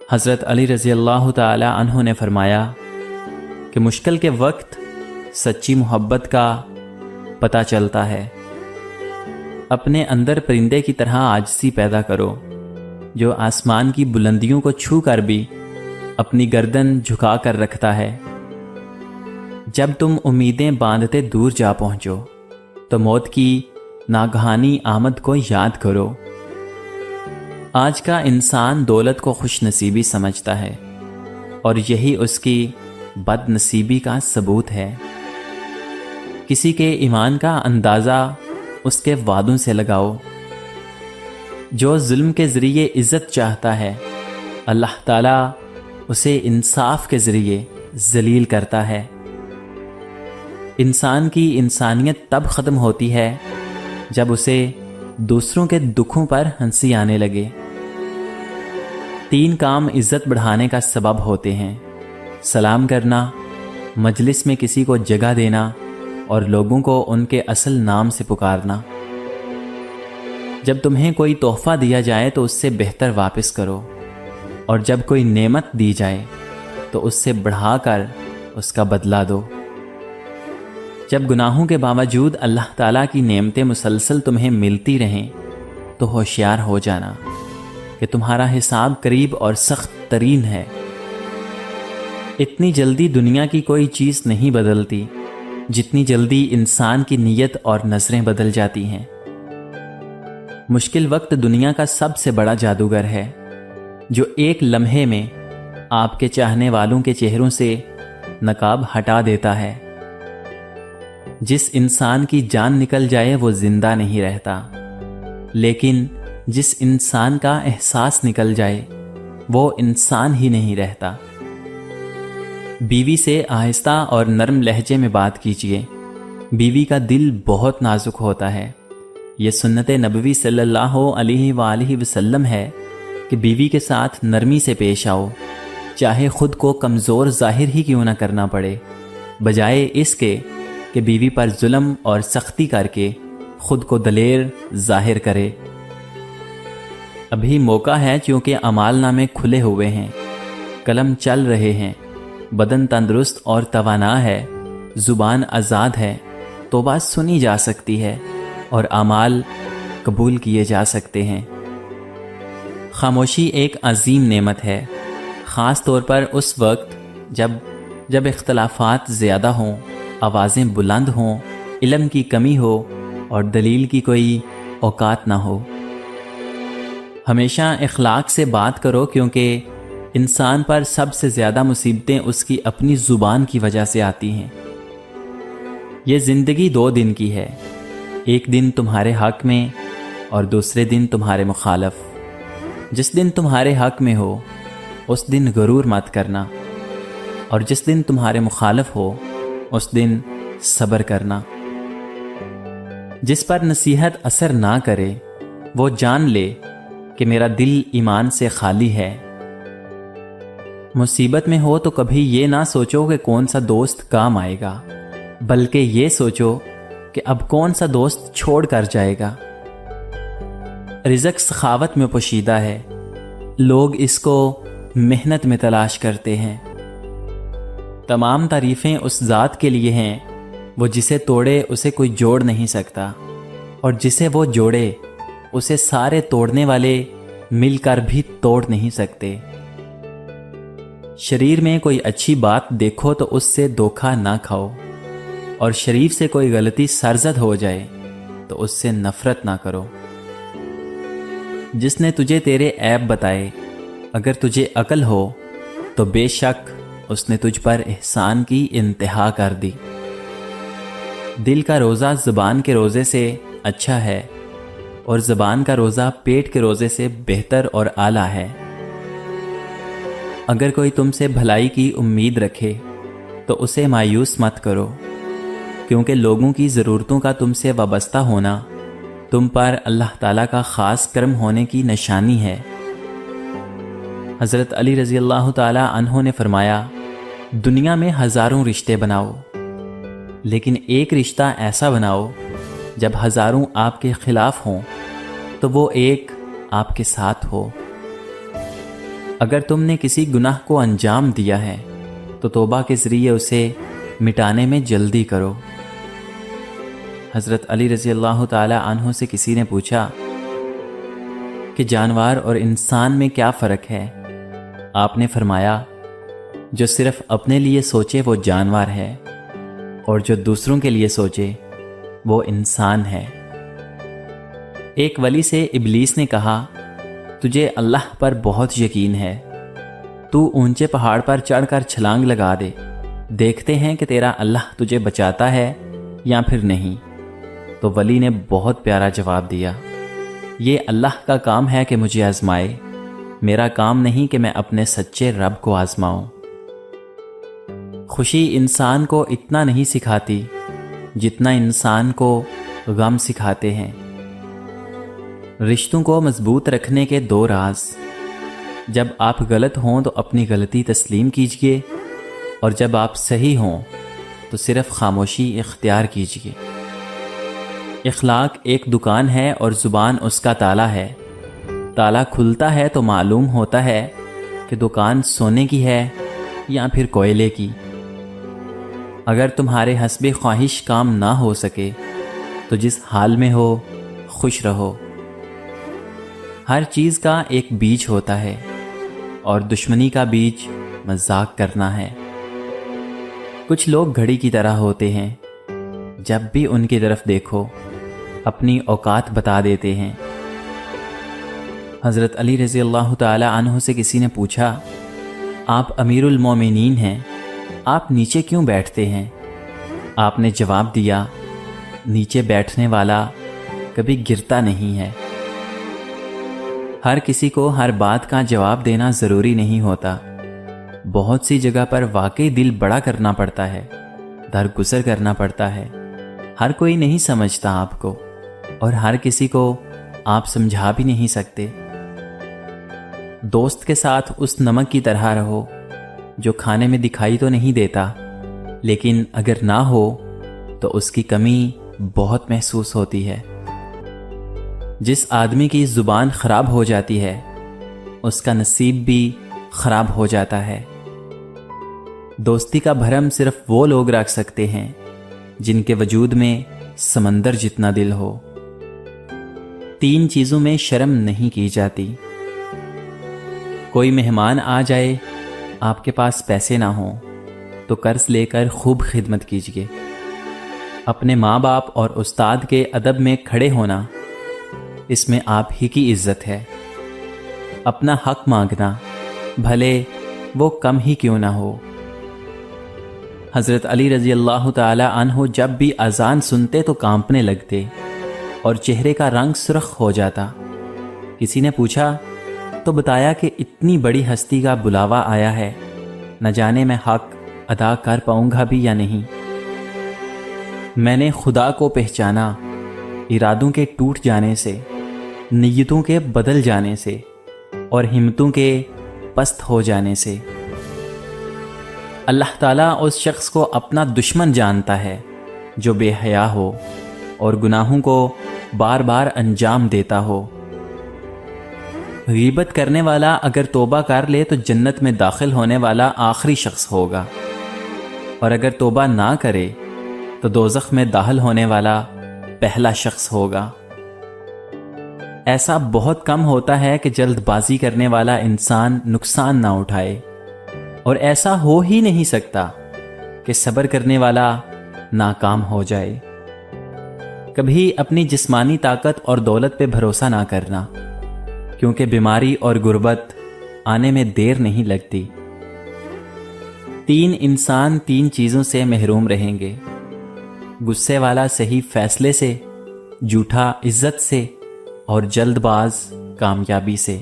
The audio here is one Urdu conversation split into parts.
حضرت علی رضی اللہ تعالی عنہ نے فرمایا کہ مشکل کے وقت سچی محبت کا پتہ چلتا ہے۔ اپنے اندر پرندے کی طرح عاجزی پیدا کرو جو آسمان کی بلندیوں کو چھو کر بھی اپنی گردن جھکا کر رکھتا ہے۔ جب تم امیدیں باندھتے دور جا پہنچو تو موت کی ناگہانی آمد کو یاد کرو۔ آج کا انسان دولت کو خوش نصیبی سمجھتا ہے اور یہی اس کی بد نصیبی کا ثبوت ہے۔ کسی کے ایمان کا اندازہ اس کے وعدوں سے لگاؤ۔ جو ظلم کے ذریعے عزت چاہتا ہے اللہ تعالیٰ اسے انصاف کے ذریعے ذلیل کرتا ہے۔ انسان کی انسانیت تب ختم ہوتی ہے جب اسے دوسروں کے دکھوں پر ہنسی آنے لگے۔ 3 کام عزت بڑھانے کا سبب ہوتے ہیں: سلام کرنا، مجلس میں کسی کو جگہ دینا اور لوگوں کو ان کے اصل نام سے پکارنا۔ جب تمہیں کوئی تحفہ دیا جائے تو اس سے بہتر واپس کرو، اور جب کوئی نعمت دی جائے تو اس سے بڑھا کر اس کا بدلہ دو۔ جب گناہوں کے باوجود اللہ تعالیٰ کی نعمتیں مسلسل تمہیں ملتی رہیں تو ہوشیار ہو جانا کہ تمہارا حساب قریب اور سخت ترین ہے۔ اتنی جلدی دنیا کی کوئی چیز نہیں بدلتی جتنی جلدی انسان کی نیت اور نظریں بدل جاتی ہیں۔ مشکل وقت دنیا کا سب سے بڑا جادوگر ہے جو ایک لمحے میں آپ کے چاہنے والوں کے چہروں سے نقاب ہٹا دیتا ہے۔ جس انسان کی جان نکل جائے وہ زندہ نہیں رہتا، لیکن جس انسان کا احساس نکل جائے وہ انسان ہی نہیں رہتا۔ بیوی سے آہستہ اور نرم لہجے میں بات کیجیے۔ بیوی کا دل بہت نازک ہوتا ہے۔ یہ سنت نبوی صلی اللہ علیہ وآلہ وسلم ہے کہ بیوی کے ساتھ نرمی سے پیش آؤ، چاہے خود کو کمزور ظاہر ہی کیوں نہ کرنا پڑے، بجائے اس کے کہ بیوی پر ظلم اور سختی کر کے خود کو دلیر ظاہر کرے۔ ابھی موقع ہے کیونکہ اعمال نامے کھلے ہوئے ہیں، قلم چل رہے ہیں، بدن تندرست اور توانا ہے، زبان آزاد ہے، توبہ سنی جا سکتی ہے اور اعمال قبول کیے جا سکتے ہیں۔ خاموشی ایک عظیم نعمت ہے، خاص طور پر اس وقت جب اختلافات زیادہ ہوں، آوازیں بلند ہوں، علم کی کمی ہو اور دلیل کی کوئی اوقات نہ ہو۔ ہمیشہ اخلاق سے بات کرو کیونکہ انسان پر سب سے زیادہ مصیبتیں اس کی اپنی زبان کی وجہ سے آتی ہیں۔ یہ زندگی 2 دن کی ہے، ایک دن تمہارے حق میں اور دوسرے دن تمہارے مخالف۔ جس دن تمہارے حق میں ہو اس دن غرور مت کرنا، اور جس دن تمہارے مخالف ہو اس دن صبر کرنا۔ جس پر نصیحت اثر نہ کرے وہ جان لے کہ میرا دل ایمان سے خالی ہے۔ مصیبت میں ہو تو کبھی یہ نہ سوچو کہ کون سا دوست کام آئے گا، بلکہ یہ سوچو کہ اب کون سا دوست چھوڑ کر جائے گا۔ رزق سخاوت میں پوشیدہ ہے، لوگ اس کو محنت میں تلاش کرتے ہیں۔ تمام تعریفیں اس ذات کے لیے ہیں، وہ جسے توڑے اسے کوئی جوڑ نہیں سکتا، اور جسے وہ جوڑے اسے سارے توڑنے والے مل کر بھی توڑ نہیں سکتے۔ شریر میں کوئی اچھی بات دیکھو تو اس سے دھوکہ نہ کھاؤ، اور شریف سے کوئی غلطی سرزد ہو جائے تو اس سے نفرت نہ کرو۔ جس نے تجھے تیرے عیب بتائے اگر تجھے عقل ہو تو بے شک اس نے تجھ پر احسان کی انتہا کر دی۔ دل کا روزہ زبان کے روزے سے اچھا ہے، اور زبان کا روزہ پیٹ کے روزے سے بہتر اور اعلیٰ ہے۔ اگر کوئی تم سے بھلائی کی امید رکھے تو اسے مایوس مت کرو، کیونکہ لوگوں کی ضرورتوں کا تم سے وابستہ ہونا تم پر اللہ تعالیٰ کا خاص کرم ہونے کی نشانی ہے۔ حضرت علی رضی اللہ تعالی عنہ نے فرمایا، دنیا میں ہزاروں رشتے بناؤ، لیکن ایک رشتہ ایسا بناؤ جب ہزاروں آپ کے خلاف ہوں تو وہ ایک آپ کے ساتھ ہو۔ اگر تم نے کسی گناہ کو انجام دیا ہے تو توبہ کے ذریعے اسے مٹانے میں جلدی کرو۔ حضرت علی رضی اللہ تعالی عنہ سے کسی نے پوچھا کہ جانور اور انسان میں کیا فرق ہے؟ آپ نے فرمایا، جو صرف اپنے لیے سوچے وہ جانور ہے، اور جو دوسروں کے لیے سوچے وہ انسان ہے۔ ایک ولی سے ابلیس نے کہا، تجھے اللہ پر بہت یقین ہے، تو اونچے پہاڑ پر چڑھ کر چھلانگ لگا دے، دیکھتے ہیں کہ تیرا اللہ تجھے بچاتا ہے یا پھر نہیں۔ تو ولی نے بہت پیارا جواب دیا، یہ اللہ کا کام ہے کہ مجھے آزمائے، میرا کام نہیں کہ میں اپنے سچے رب کو آزماؤں۔ خوشی انسان کو اتنا نہیں سکھاتی جتنا انسان کو غم سکھاتے ہیں۔ رشتوں کو مضبوط رکھنے کے 2 راز: جب آپ غلط ہوں تو اپنی غلطی تسلیم کیجیے، اور جب آپ صحیح ہوں تو صرف خاموشی اختیار کیجیے۔ اخلاق ایک دکان ہے اور زبان اس کا تالا ہے۔ تالا کھلتا ہے تو معلوم ہوتا ہے کہ دکان سونے کی ہے یا پھر کوئلے کی۔ اگر تمہارے حسب خواہش کام نہ ہو سکے تو جس حال میں ہو خوش رہو۔ ہر چیز کا ایک بیج ہوتا ہے، اور دشمنی کا بیج مذاق کرنا ہے۔ کچھ لوگ گھڑی کی طرح ہوتے ہیں، جب بھی ان کی طرف دیکھو اپنی اوقات بتا دیتے ہیں۔ حضرت علی رضی اللہ تعالی عنہ سے کسی نے پوچھا، آپ امیر المومنین ہیں، آپ نیچے کیوں بیٹھتے ہیں؟ آپ نے جواب دیا، نیچے بیٹھنے والا کبھی گرتا نہیں ہے۔ ہر کسی کو ہر بات کا جواب دینا ضروری نہیں ہوتا۔ بہت سی جگہ پر واقعی دل بڑا کرنا پڑتا ہے، درگزر کرنا پڑتا ہے۔ ہر کوئی نہیں سمجھتا آپ کو، اور ہر کسی کو آپ سمجھا بھی نہیں سکتے۔ دوست کے ساتھ اس نمک کی طرح رہو جو کھانے میں دکھائی تو نہیں دیتا، لیکن اگر نہ ہو تو اس کی کمی بہت محسوس ہوتی ہے۔ جس آدمی کی زبان خراب ہو جاتی ہے اس کا نصیب بھی خراب ہو جاتا ہے۔ دوستی کا بھرم صرف وہ لوگ رکھ سکتے ہیں جن کے وجود میں سمندر جتنا دل ہو۔ 3 چیزوں میں شرم نہیں کی جاتی۔ کوئی مہمان آ جائے، آپ کے پاس پیسے نہ ہوں تو قرض لے کر خوب خدمت کیجیے۔ اپنے ماں باپ اور استاد کے ادب میں کھڑے ہونا، اس میں آپ ہی کی عزت ہے۔ اپنا حق مانگنا، بھلے وہ کم ہی کیوں نہ ہو۔ حضرت علی رضی اللہ تعالی عنہ جب بھی اذان سنتے تو کانپنے لگتے اور چہرے کا رنگ سرخ ہو جاتا۔ کسی نے پوچھا تو بتایا کہ اتنی بڑی ہستی کا بلاوا آیا ہے، نہ جانے میں حق ادا کر پاؤں گا بھی یا نہیں۔ میں نے خدا کو پہچانا ارادوں کے ٹوٹ جانے سے، نیتوں کے بدل جانے سے، اور ہمتوں کے پست ہو جانے سے۔ اللہ تعالیٰ اس شخص کو اپنا دشمن جانتا ہے جو بے حیا ہو اور گناہوں کو بار بار انجام دیتا ہو۔ غیبت کرنے والا اگر توبہ کر لے تو جنت میں داخل ہونے والا آخری شخص ہوگا، اور اگر توبہ نہ کرے تو دوزخ میں داخل ہونے والا پہلا شخص ہوگا۔ ایسا بہت کم ہوتا ہے کہ جلد بازی کرنے والا انسان نقصان نہ اٹھائے، اور ایسا ہو ہی نہیں سکتا کہ صبر کرنے والا ناکام ہو جائے۔ کبھی اپنی جسمانی طاقت اور دولت پہ بھروسہ نہ کرنا، کیونکہ بیماری اور غربت آنے میں دیر نہیں لگتی۔ 3 انسان 3 چیزوں سے محروم رہیں گے: غصے والا صحیح فیصلے سے، جھوٹا عزت سے، اور جلد باز کامیابی سے۔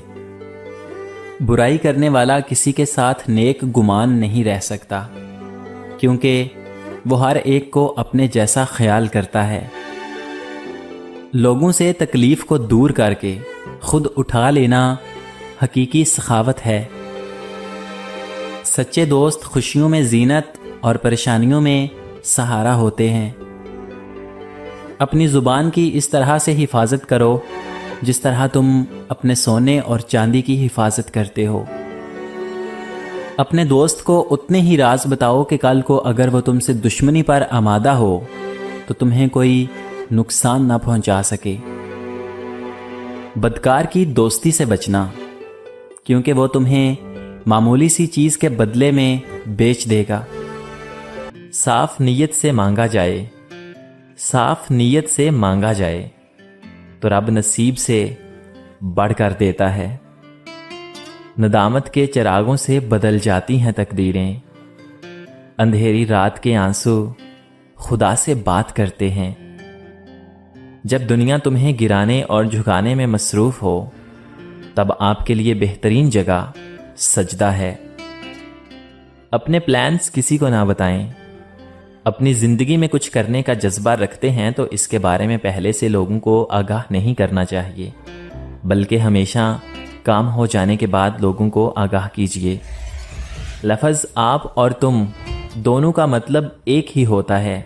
برائی کرنے والا کسی کے ساتھ نیک گمان نہیں رہ سکتا، کیونکہ وہ ہر ایک کو اپنے جیسا خیال کرتا ہے۔ لوگوں سے تکلیف کو دور کر کے خود اٹھا لینا حقیقی سخاوت ہے۔ سچے دوست خوشیوں میں زینت اور پریشانیوں میں سہارا ہوتے ہیں۔ اپنی زبان کی اس طرح سے حفاظت کرو جس طرح تم اپنے سونے اور چاندی کی حفاظت کرتے ہو۔ اپنے دوست کو اتنے ہی راز بتاؤ کہ کل کو اگر وہ تم سے دشمنی پر آمادہ ہو تو تمہیں کوئی نقصان نہ پہنچا سکے۔ بدکار کی دوستی سے بچنا، کیونکہ وہ تمہیں معمولی سی چیز کے بدلے میں بیچ دے گا۔ صاف نیت سے مانگا جائے، صاف نیت سے مانگا جائے تو رب نصیب سے بڑھ کر دیتا ہے۔ ندامت کے چراغوں سے بدل جاتی ہیں تقدیریں، اندھیری رات کے آنسو خدا سے بات کرتے ہیں۔ جب دنیا تمہیں گرانے اور جھکانے میں مصروف ہو تب آپ کے لیے بہترین جگہ سجدہ ہے۔ اپنے پلانز کسی کو نہ بتائیں۔ اپنی زندگی میں کچھ کرنے کا جذبہ رکھتے ہیں تو اس کے بارے میں پہلے سے لوگوں کو آگاہ نہیں کرنا چاہیے، بلکہ ہمیشہ کام ہو جانے کے بعد لوگوں کو آگاہ کیجیے۔ لفظ آپ اور تم دونوں کا مطلب ایک ہی ہوتا ہے،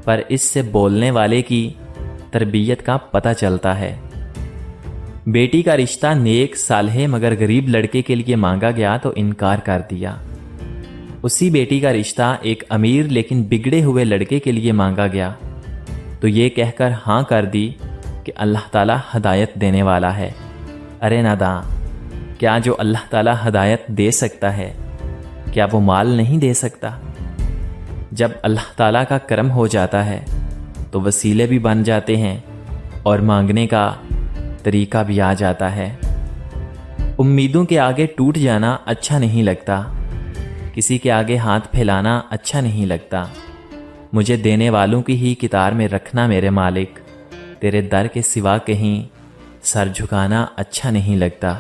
پر اس سے بولنے والے کی تربیت کا پتہ چلتا ہے۔ بیٹی کا رشتہ نیک صالح مگر غریب لڑکے کے لیے مانگا گیا تو انکار کر دیا۔ اسی بیٹی کا رشتہ ایک امیر لیکن بگڑے ہوئے لڑکے کے لیے مانگا گیا تو یہ کہہ کر ہاں کر دی کہ اللہ تعالیٰ ہدایت دینے والا ہے۔ ارے ناداں، کیا جو اللہ تعالیٰ ہدایت دے سکتا ہے کیا وہ مال نہیں دے سکتا؟ جب اللہ تعالیٰ کا کرم ہو جاتا ہے تو وسیلے بھی بن جاتے ہیں اور مانگنے کا طریقہ بھی آ جاتا ہے۔ امیدوں کے آگے ٹوٹ جانا اچھا نہیں لگتا، کسی کے آگے ہاتھ پھیلانا اچھا نہیں لگتا۔ مجھے دینے والوں کی ہی کتار میں رکھنا میرے مالک، تیرے در کے سوا کہیں سر جھکانا اچھا نہیں لگتا۔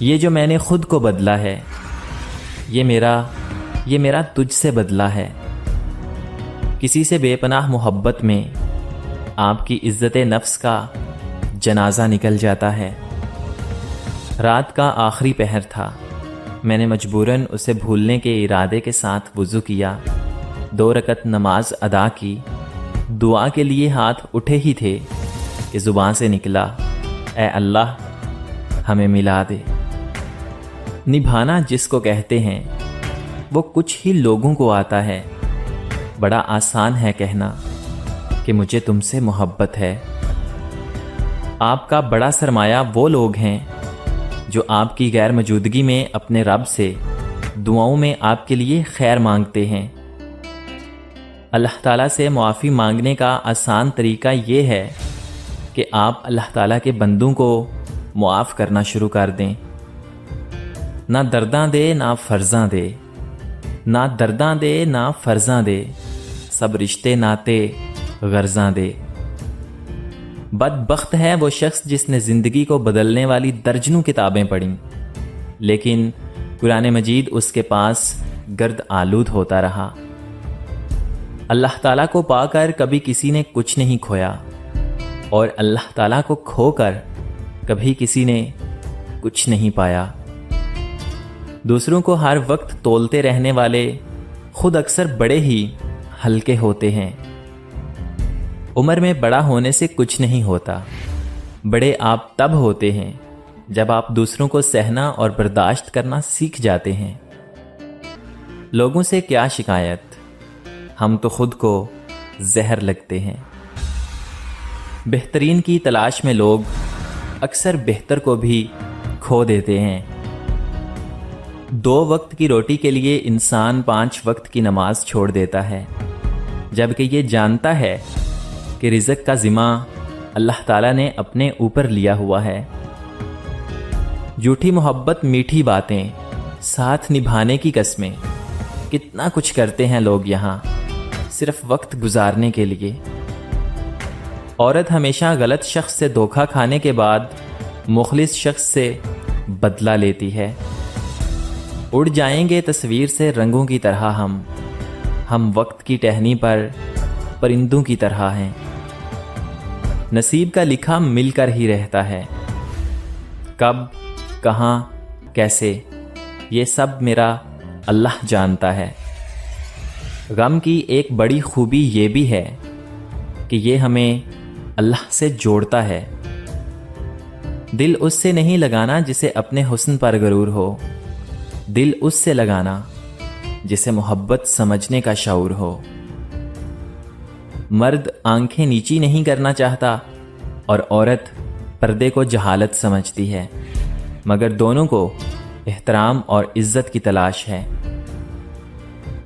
یہ جو میں نے خود کو بدلا ہے یہ میرا تجھ سے بدلا ہے۔ کسی سے بے پناہ محبت میں آپ کی عزت نفس کا جنازہ نکل جاتا ہے۔ رات کا آخری پہر تھا، میں نے مجبوراً اسے بھولنے کے ارادے کے ساتھ وضو کیا، 2 رکعت نماز ادا کی۔ دعا کے لیے ہاتھ اٹھے ہی تھے کہ زبان سے نکلا، اے اللہ ہمیں ملا دے۔ نبھانا جس کو کہتے ہیں وہ کچھ ہی لوگوں کو آتا ہے۔ بڑا آسان ہے کہنا کہ مجھے تم سے محبت ہے۔ آپ کا بڑا سرمایہ وہ لوگ ہیں جو آپ کی غیر موجودگی میں اپنے رب سے دعاؤں میں آپ کے لیے خیر مانگتے ہیں۔ اللہ تعالیٰ سے معافی مانگنے کا آسان طریقہ یہ ہے کہ آپ اللہ تعالیٰ کے بندوں کو معاف کرنا شروع کر دیں۔ نہ درداں دے نہ فرضاں دے، نہ درداں دے نہ فرضاں دے، سب رشتے ناتے غرضاں دے۔ بدبخت ہے وہ شخص جس نے زندگی کو بدلنے والی درجنوں کتابیں پڑھیں لیکن قرآن مجید اس کے پاس گرد آلود ہوتا رہا۔ اللہ تعالیٰ کو پا کر کبھی کسی نے کچھ نہیں کھویا اور اللہ تعالیٰ کو کھو کر کبھی کسی نے کچھ نہیں پایا۔ دوسروں کو ہر وقت تولتے رہنے والے خود اکثر بڑے ہی ہلکے ہوتے ہیں۔ عمر میں بڑا ہونے سے کچھ نہیں ہوتا، بڑے آپ تب ہوتے ہیں جب آپ دوسروں کو سہنا اور برداشت کرنا سیکھ جاتے ہیں۔ لوگوں سے کیا شکایت، ہم تو خود کو زہر لگتے ہیں۔ بہترین کی تلاش میں لوگ اکثر بہتر کو بھی کھو دیتے ہیں۔ 2 وقت کی روٹی کے لیے انسان 5 وقت کی نماز چھوڑ دیتا ہے، جبکہ یہ جانتا ہے کہ رزق کا ذمہ اللہ تعالیٰ نے اپنے اوپر لیا ہوا ہے۔ جھوٹی محبت، میٹھی باتیں، ساتھ نبھانے کی قسمیں، کتنا کچھ کرتے ہیں لوگ یہاں صرف وقت گزارنے کے لیے۔ عورت ہمیشہ غلط شخص سے دھوکہ کھانے کے بعد مخلص شخص سے بدلہ لیتی ہے۔ اڑ جائیں گے تصویر سے رنگوں کی طرح ہم وقت کی ٹہنی پر پرندوں کی طرح ہیں۔ نصیب کا لکھا مل کر ہی رہتا ہے، کب، کہاں، کیسے، یہ سب میرا اللہ جانتا ہے۔ غم کی ایک بڑی خوبی یہ بھی ہے کہ یہ ہمیں اللہ سے جوڑتا ہے۔ دل اس سے نہیں لگانا جسے اپنے حسن پر غرور ہو، دل اس سے لگانا جسے محبت سمجھنے کا شعور ہو۔ مرد آنکھیں نیچی نہیں کرنا چاہتا اور عورت پردے کو جہالت سمجھتی ہے، مگر دونوں کو احترام اور عزت کی تلاش ہے۔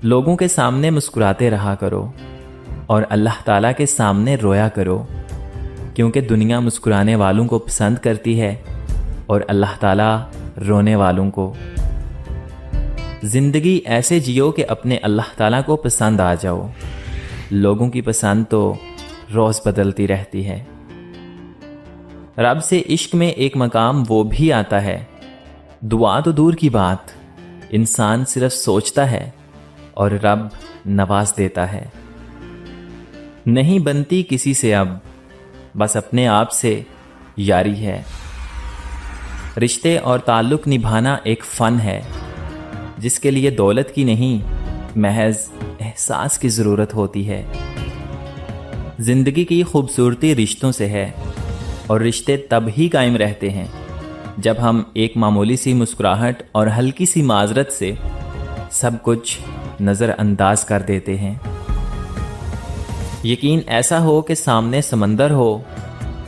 لوگوں کے سامنے مسکراتے رہا کرو اور اللہ تعالیٰ کے سامنے رویا کرو، کیونکہ دنیا مسکرانے والوں کو پسند کرتی ہے اور اللہ تعالیٰ رونے والوں کو۔ زندگی ایسے جیو کہ اپنے اللہ تعالیٰ کو پسند آ جاؤ۔ لوگوں کی پسند تو روز بدلتی رہتی ہے۔ رب سے عشق میں ایک مقام وہ بھی آتا ہے، دعا تو دور کی بات، انسان صرف سوچتا ہے اور رب نواز دیتا ہے۔ نہیں بنتی کسی سے اب، بس اپنے آپ سے یاری ہے۔ رشتے اور تعلق نبھانا ایک فن ہے، جس کے لیے دولت کی نہیں، محض احساس کی ضرورت ہوتی ہے۔ زندگی کی خوبصورتی رشتوں سے ہے، اور رشتے تب ہی قائم رہتے ہیں جب ہم ایک معمولی سی مسکراہٹ اور ہلکی سی معذرت سے سب کچھ نظر انداز کر دیتے ہیں۔ یقین ایسا ہو کہ سامنے سمندر ہو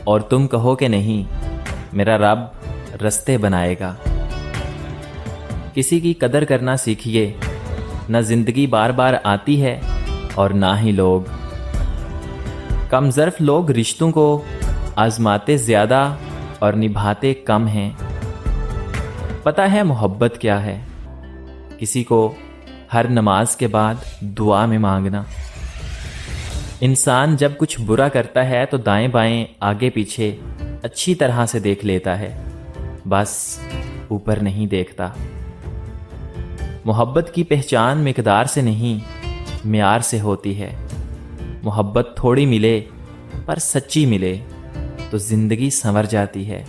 اور تم کہو کہ نہیں، میرا رب رستے بنائے گا۔ کسی کی قدر کرنا سیکھیے، نہ زندگی بار بار آتی ہے اور نہ ہی لوگ۔ کم ظرف لوگ رشتوں کو آزماتے زیادہ اور نبھاتے کم ہیں۔ پتہ ہے محبت کیا ہے؟ کسی کو ہر نماز کے بعد دعا میں مانگنا۔ انسان جب کچھ برا کرتا ہے تو دائیں بائیں آگے پیچھے اچھی طرح سے دیکھ لیتا ہے، بس اوپر نہیں دیکھتا۔ محبت کی پہچان مقدار سے نہیں، معیار سے ہوتی ہے۔ محبت تھوڑی ملے پر سچی ملے تو زندگی سنور جاتی ہے۔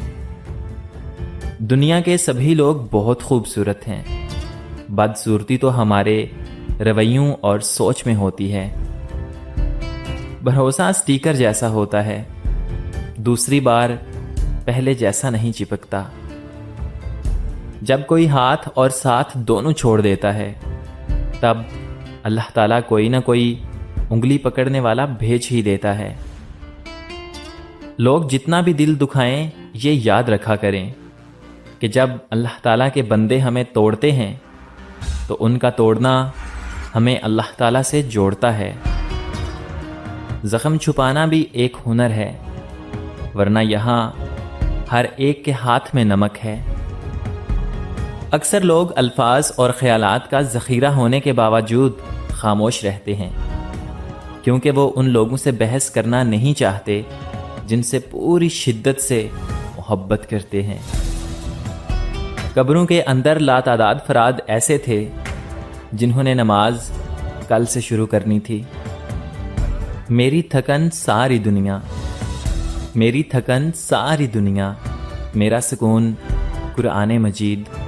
دنیا کے سبھی لوگ بہت خوبصورت ہیں، بدصورتی تو ہمارے رویوں اور سوچ میں ہوتی ہے۔ بھروسہ سٹیکر جیسا ہوتا ہے، دوسری بار پہلے جیسا نہیں چپکتا۔ جب کوئی ہاتھ اور ساتھ دونوں چھوڑ دیتا ہے، تب اللہ تعالیٰ کوئی نہ کوئی انگلی پکڑنے والا بھیج ہی دیتا ہے۔ لوگ جتنا بھی دل دکھائیں، یہ یاد رکھا کریں کہ جب اللہ تعالیٰ کے بندے ہمیں توڑتے ہیں تو ان کا توڑنا ہمیں اللہ تعالیٰ سے جوڑتا ہے۔ زخم چھپانا بھی ایک ہنر ہے، ورنہ یہاں ہر ایک کے ہاتھ میں نمک ہے۔ اکثر لوگ الفاظ اور خیالات کا ذخیرہ ہونے کے باوجود خاموش رہتے ہیں، کیونکہ وہ ان لوگوں سے بحث کرنا نہیں چاہتے جن سے پوری شدت سے محبت کرتے ہیں۔ قبروں کے اندر لاتعداد فراد ایسے تھے جنہوں نے نماز کل سے شروع کرنی تھی۔ میری تھکن ساری دنیا، میری تھکن ساری دنیا، میرا سکون قرآن مجید۔